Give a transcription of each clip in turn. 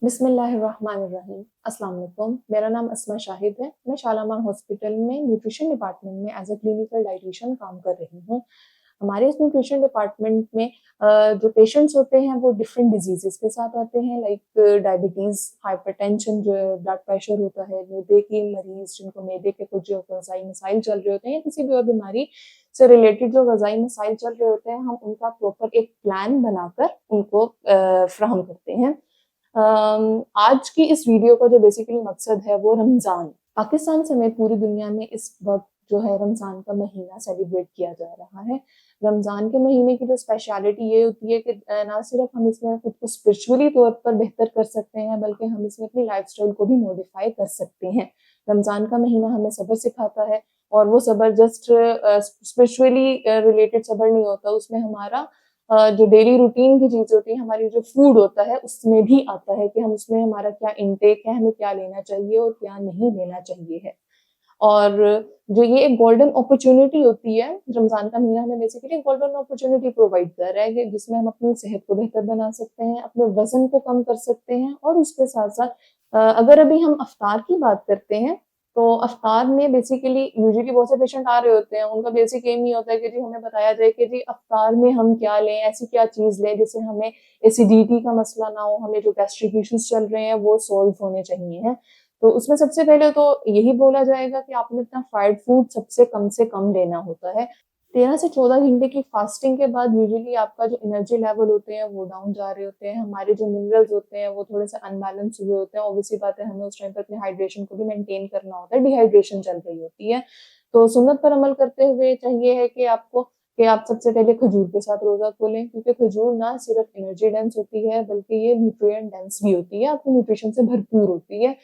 बिस्मिल्लाहिर्रहमानिर्रहीम। अस्सलाम वालेकुम। मेरा नाम अस्मा शाहिद है। मैं शालामार हॉस्पिटल में न्यूट्रिशन डिपार्टमेंट में एज़ अ क्लिनिकल डायटीशियन काम कर रही हूँ। हमारे इस न्यूट्रिशन डिपार्टमेंट में जो पेशेंट्स होते हैं वो डिफरेंट डिजीज़ेज़ के साथ आते हैं, लाइक डायबिटीज़, हाइपरटेंशन जो है, ब्लड प्रेशर होता है, मैदे की मरीज़ जिनको मैदे के कुछ जो ग़ज़ाई मसाइल चल रहे होते हैं या किसी भी और बीमारी से रिलेटेड जो ग़ज़ाई मसाइल चल रहे होते हैं, हम उनका प्रॉपर एक प्लान बनाकर उनको फ़राहम करते हैं। आज की इस वीडियो का जो बेसिकली मकसद है वो रमज़ान। पाकिस्तान समेत पूरी दुनिया में इस वक़्त जो है रमज़ान का महीना सेलिब्रेट किया जा रहा है। रमज़ान के महीने की जो स्पेशलिटी ये होती है कि ना सिर्फ़ हम इसमें खुद को स्पिरिचुअली तौर पर बेहतर कर सकते हैं, बल्कि हम इसमें अपनी लाइफ़स्टाइल को भी मॉडिफ़ाई कर सकते हैं। रमज़ान का महीना हमें सब्र सिखाता है और वो सब्र जस्ट स्पिरिचुअली रिलेटेड सब्र नहीं होता, उसमें हमारा जो डेली रूटीन की चीज़ होती है, हमारी जो फूड होता है, उसमें भी आता है कि हम उसमें हमारा क्या इनटेक है, हमें क्या लेना चाहिए और क्या नहीं लेना चाहिए है। और जो ये एक गोल्डन अपॉर्च्युनिटी होती है, रमज़ान का महीना हमें बेसिकली गोल्डन अपॉर्च्युनिटी प्रोवाइड कर रहा है कि जिसमें हम अपनी सेहत को बेहतर बना सकते हैं, अपने वज़न को कम कर सकते हैं और उसके साथ-साथ अगर अभी हम इफ्तार की बात करते हैं, तो इफ्तार में बेसिकली यूजुअली बहुत से पेशेंट आ रहे होते हैं, उनका बेसिक एम ये होता है कि जी हमें बताया जाए कि जी इफ्तार में हम क्या लें, ऐसी क्या चीज़ लें जिससे हमें एसिडिटी का मसला ना हो, हमें जो गैस्ट्रिक इश्यूज़ चल रहे हैं वो सॉल्व होने चाहिए हैं। तो उसमें सबसे पहले तो यही बोला जाएगा कि आपने इतना फ्राइड फूड से कम लेना होता है। 13 से 14 घंटे की फास्टिंग के बाद यूजुअली आपका जो एनर्जी लेवल होते हैं वो डाउन जा रहे होते हैं, हमारे जो मिनरल्स होते हैं वो थोड़े से अनबैलेंस हुए होते हैं। ऑब्वियस सी बात है, हमें उस टाइम पर अपनी हाइड्रेशन को भी मेंटेन करना होता है, डिहाइड्रेशन चल रही होती है। तो सुन्नत पर अमल करते हुए चाहिए है कि आपको कि आप सबसे पहले खजूर के साथ रोज़ा खोलें, क्योंकि खजूर ना सिर्फ एनर्जी डेंस होती है बल्कि ये न्यूट्रिएंट डेंस भी होती है, आपको न्यूट्रिशन से भरपूर होती है।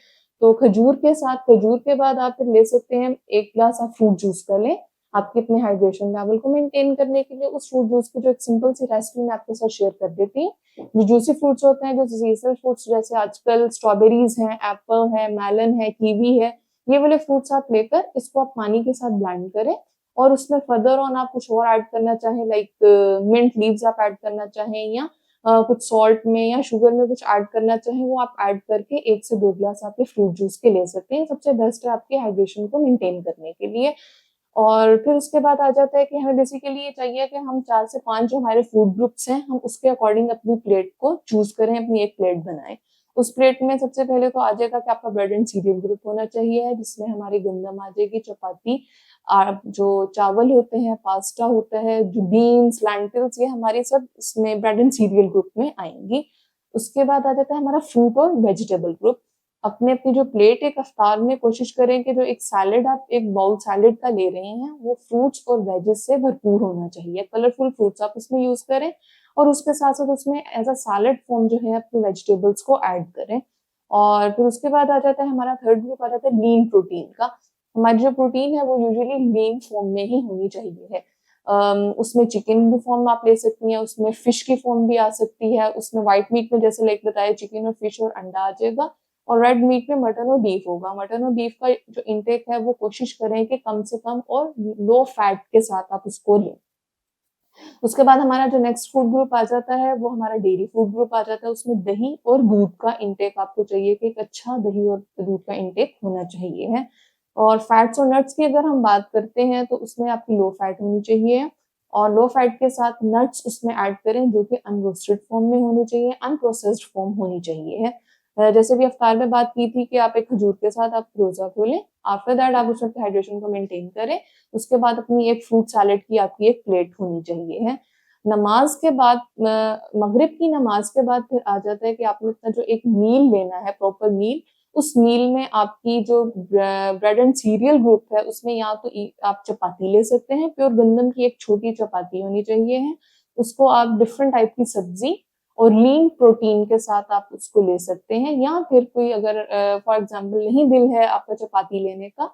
तो खजूर के बाद आप फिर ले सकते हैं 1 ग्लास आप फ्रूट जूस का लें, आपके अपने हाइड्रेशन लेवल को मेंटेन करने के लिए। उस फ्रूट जूस की जो एक सिंपल सी रेसिपी मैं आपके साथ शेयर कर देती हूँ। जो जूसी फ्रूट्स होते हैं, जो सीजनल फ्रूट्स जैसे आजकल स्ट्रॉबेरीज हैं, एप्पल है, मेलन है, कीवी है, ये वाले फ्रूट्स आप लेकर इसको आप पानी के साथ ब्लेंड करें और उसमें फर्दर ऑन आप कुछ और ऐड करना चाहें, लाइक मिंट लीव्स आप ऐड करना चाहें या कुछ सॉल्ट में या शुगर में कुछ ऐड करना चाहें, वो आप ऐड करके 1 से 2 ग्लास आप ये फ्रूट जूस के ले सकते हैं। सबसे बेस्ट है आपके हाइड्रेशन को मेंटेन करने के लिए। और फिर उसके बाद आ जाता है कि हमें बेसिकली ये चाहिए कि हम 4 से 5 जो हमारे फूड ग्रुप्स हैं, हम उसके अकॉर्डिंग अपनी प्लेट को चूज़ करें, अपनी एक प्लेट बनाएँ। उस प्लेट में सबसे पहले तो आ जाएगा कि आपका ब्रेड एंड सीरियल ग्रुप होना चाहिए, जिसमें हमारी गंदम आ जाएगी, चपाती, जो चावल होते हैं, पास्ता होता है, जो बीन्स, लेंटिल्स, ये हमारी सब इसमें ब्रेड एंड सीरियल ग्रुप में आएँगी। उसके बाद आ जाता है हमारा फ्रूट और वेजिटेबल ग्रुप। अपनी जो प्लेट एक इफ्तार में कोशिश करें कि जो एक सैलेड आप एक बाउल सैलेड का ले रहे हैं, वो फ्रूट्स और वेजेस से भरपूर होना चाहिए। कलरफुल फ्रूट्स आप उसमें यूज़ करें और उसके साथ-साथ उसमें एज़ अ सैलेड फॉर्म जो है अपनी वेजिटेबल्स को ऐड करें। और फिर उसके बाद आ जाता है हमारा थर्ड ग्रुप, आ जाता है लीन प्रोटीन का। हमारी जो प्रोटीन है वो यूजुअली लीन फॉर्म में ही होनी चाहिए है। उसमें चिकन की फॉर्म आप ले सकती हैं, उसमें फिश की फॉर्म भी आ सकती है, उसमें व्हाइट मीट में जैसे लाइक बताया चिकन और फिश और अंडा आ जाएगा। और रेड मीट में मटन और बीफ होगा। मटन और बीफ का जो इंटेक है वो कोशिश करें कि कम से कम और लो फैट के साथ आप उसको लें। उसके बाद हमारा जो नेक्स्ट फूड ग्रुप आ जाता है वो हमारा डेयरी फूड ग्रुप आ जाता है। उसमें दही और दूध का इंटेक आपको चाहिए कि एक अच्छा दही और दूध का इंटेक होना चाहिए है। और फैट्स और नट्स की अगर हम बात करते हैं तो उसमें आपकी लो फैट होनी चाहिए और लो फैट के साथ नट्स उसमें ऐड करें जो कि अनरोस्टेड फॉर्म में होनी चाहिए, अनप्रोसेस्ड फॉर्म होनी चाहिए है। जैसे भी अफ्तार में बात की थी कि आप एक खजूर के साथ आप रोज़ा खोलें, आफ्टर दैट आप उसमें हाइड्रेशन को मेंटेन करें। उसके बाद अपनी एक फ्रूट सैलेड की आपकी एक प्लेट होनी चाहिए है। नमाज के बाद मगरिब की नमाज के बाद फिर आ जाता है कि आपने अपना जो एक मील लेना है, प्रॉपर मील, उस मील में आपकी जो ब्रेड एंड सीरियल ग्रुप है उसमें या तो आप चपाती ले सकते हैं, प्योर गंदम की एक छोटी चपाती होनी चाहिए है। उसको आप डिफरेंट टाइप की सब्जी और लीन प्रोटीन के साथ आप उसको ले सकते हैं, या फिर कोई अगर फॉर एग्जांपल नहीं दिल है आपका चपाती लेने का,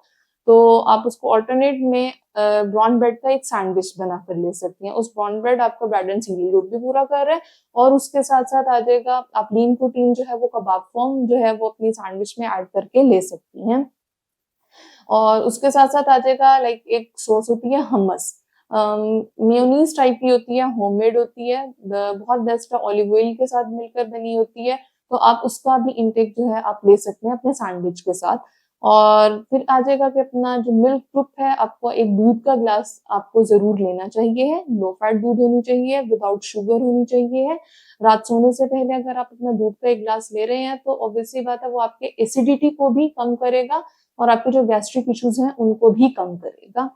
तो आप उसको अल्टरनेट में ब्राउन ब्रेड का एक सैंडविच बनाकर ले सकती हैं। उस ब्राउन ब्रेड आपका ब्रेड एंड सीरियल ग्रुप भी पूरा कर रहा है और उसके साथ-साथ आ जाएगा आप लीन प्रोटीन जो है वो कबाब फॉर्म जो है वो अपनी सैंडविच में ऐड करके ले सकती हैं। और उसके साथ-साथ आ जाएगा लाइक एक सॉस होती है hummus, मेयोनीज़ टाइप की होती है, होममेड होती है, बहुत बेस्ट है, ऑलिव ऑयल के साथ मिलकर बनी होती है। तो आप उसका भी इंटेक जो है आप ले सकते हैं अपने सैंडविच के साथ। और फिर आ जाएगा कि अपना जो मिल्क ग्रुप है, आपको एक दूध का ग्लास आपको ज़रूर लेना चाहिए है, लो फैट दूध होनी चाहिए, विदाउट शुगर होनी चाहिए है। रात सोने से पहले अगर आप अपना दूध का एक ग्लास ले रहे हैं तो ऑब्वियस सी बात है वो आपके एसिडिटी को भी कम करेगा और आपके जो गैस्ट्रिक इश्यूज़ हैं उनको भी कम करेगा।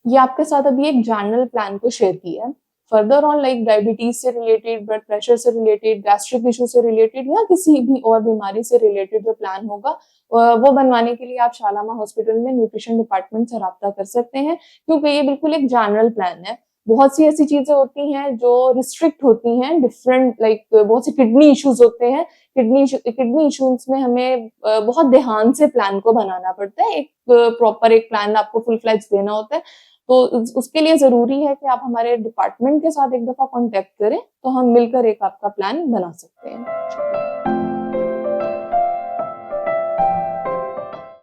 ये आपके साथ अभी एक जनरल प्लान को शेयर किया है। फर्दर ऑन लाइक डायबिटीज से रिलेटेड, ब्लड प्रेशर से रिलेटेड, गैस्ट्रिक इशू से रिलेटेड या किसी भी और बीमारी से रिलेटेड जो प्लान होगा वो बनवाने के लिए आप शालामार हॉस्पिटल में न्यूट्रिशन डिपार्टमेंट से राब्ता कर सकते हैं, क्योंकि ये बिल्कुल एक जनरल प्लान है। बहुत सी ऐसी चीजें होती हैं जो रिस्ट्रिक्ट होती हैं, डिफरेंट लाइक बहुत से किडनी इश्यूज होते हैं। किडनी इश्यूज में हमें बहुत ध्यान से प्लान को बनाना पड़ता है। एक प्रॉपर एक प्लान आपको फुल फ्लैज देना होता है। तो उसके लिए ज़रूरी है कि आप हमारे डिपार्टमेंट के साथ एक दफ़ा कॉन्टैक्ट करें, तो हम मिलकर एक आपका प्लान बना सकते हैं।